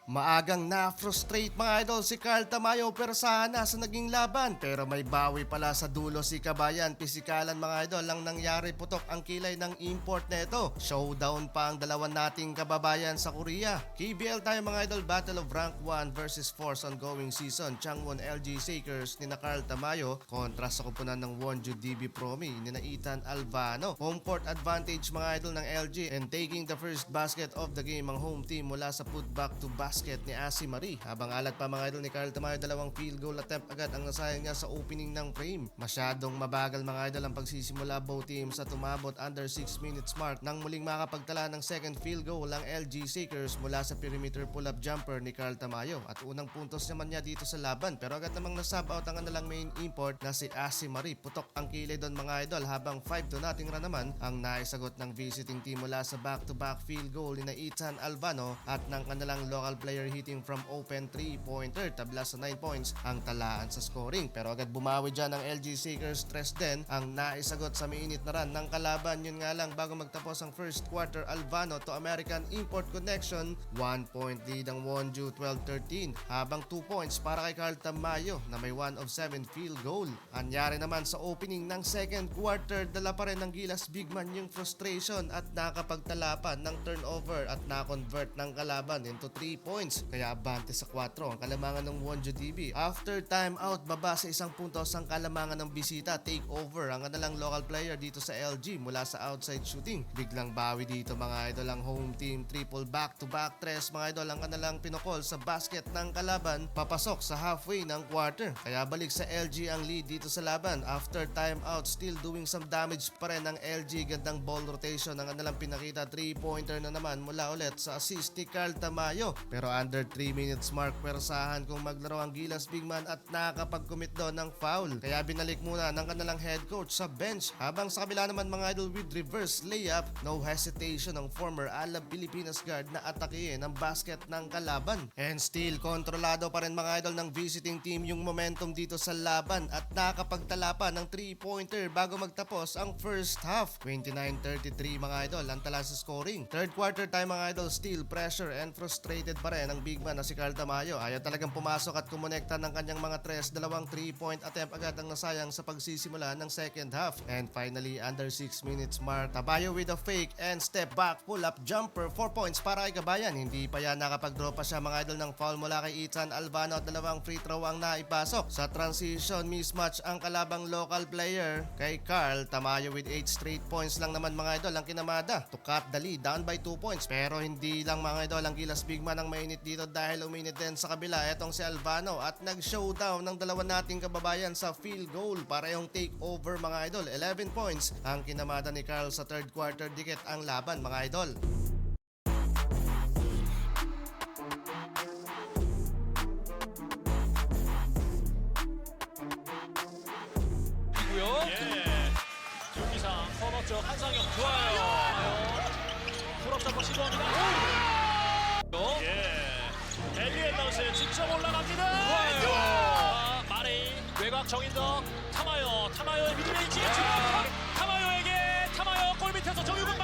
Maagang na-frustrate mga idol si Carl Tamayo persana sa naging laban pero may bawi pala sa dulo si Kabayan. Pisikalan mga idol lang nangyari, putok ang kilay ng import neto. Showdown pa ang dalawan nating kababayan sa Korea. KBL tayo mga idol, Battle of Rank 1 versus 4 ongoing season. Changwon LG Shakers ni na Carl Tamayo kontra sa kupunan ng Wonju DB Promi ni na Ethan Albano. Home court advantage mga idol ng LG and taking the first basket of the game ang home team mula sa putback to basket ni Asi Marie. Habang alat pa mga idol ni Carl Tamayo, dalawang field goal attempt agad ang nasayang niya sa opening ng frame. Masyadong mabagal mga idol ang pagsisimula both teams at umabot under 6 minutes mark nang muling makapagtala ng second field goal ang LG Shakers mula sa perimeter pull-up jumper ni Carl Tamayo. At unang puntos naman niya dito sa laban pero agad namang nasub out ang kanilang main import na si Asi Marie. Putok ang kilay doon mga idol habang 5-0 run naman ang naisagot ng visiting team mula sa back-to-back field goal ni na Ethan Albano at ng kanilang local player hitting from open 3-pointer. Tabla sa 9 points ang talaan sa scoring pero agad bumawi dyan ang LG Shakers. Stress din ang naisagot sa mainit na run ng kalaban. Yun nga lang, bago magtapos ang first quarter, Albano to American Import Connection, 1 point lead ang Wonju 12-13 habang 2 points para kay Carl Tamayo na may 1 of 7 field goal. Anyari naman sa opening ng second quarter, dala pa rin ng Gilas Bigman yung frustration at nakapagtalapan ng turnover at na-convert ng kalaban into 3 points. Kaya abante sa 4 ang kalamangan ng Wonju DB. After timeout, baba sa isang puntos ang kalamangan ng bisita. Take over ang kanilang local player dito sa LG mula sa outside shooting. Biglang bawi dito mga idol ang home team. Triple back-to-back tres mga idol ang kanilang pinokol sa basket ng kalaban papasok sa halfway ng quarter. Kaya balik sa LG ang lead dito sa laban. After timeout, still doing some damage pa rin ang LG. Gandang ball rotation ang kanilang pinakita. 3-pointer na naman mula ulit sa assist ni Carl Tamayo. Pero under 3 minutes mark, persahan kung maglaro ang Gilas Bigman at nakakapag-commit doon ng foul. Kaya binalik muna ng kanilang head coach sa bench. Habang sa kabila naman mga idol with reverse layup, no hesitation ng former Alab Pilipinas guard na atakihin ang basket ng kalaban. And still, kontrolado pa rin mga idol ng visiting team yung momentum dito sa laban at nakakapagtala pa ng 3-pointer bago magtapos ang first half. 29-33 mga idol ang tala sa scoring. Third quarter time mga idol, still pressure and frustrated pa rin ang big man na si Carl Tamayo. Ayaw talagang pumasok at kumonekta ng kanyang mga tres. Dalawang 3-point attempt agad ang nasayang sa pagsisimula ng second half. And finally, under 6 minutes mark, Tamayo with a fake and step back pull-up jumper. 4 points para kay Kabayan. Hindi pa yan nakapag-draw pa siya mga idol ng foul mula kay Ethan Albano at dalawang free throw ang naipasok. Sa transition mismatch ang kalabang local player kay Carl Tamayo with 8 straight points lang naman mga idol ang kinamada to cut the lead down by 2 points. Pero hindi lang mga idol ang Gilas Bigman ang mainit dito dahil uminit din sa kabila etong si Albano at nag-showdown ng dalawa nating kababayan sa field goal para yung take over mga idol. 11 points ang kinamada ni Carl sa third quarter. Dikit ang laban mga idol. 예. 경기상 코너 쪽 한상혁 좋아요. 풀업 잡고 시도합니다. 예. 엘리엘 나우스 직접 올라갑니다. 좋아요. 마레이 외곽 정인덕 타마요의 미드레인지 타마요에게 타마요 골 밑에서 정유근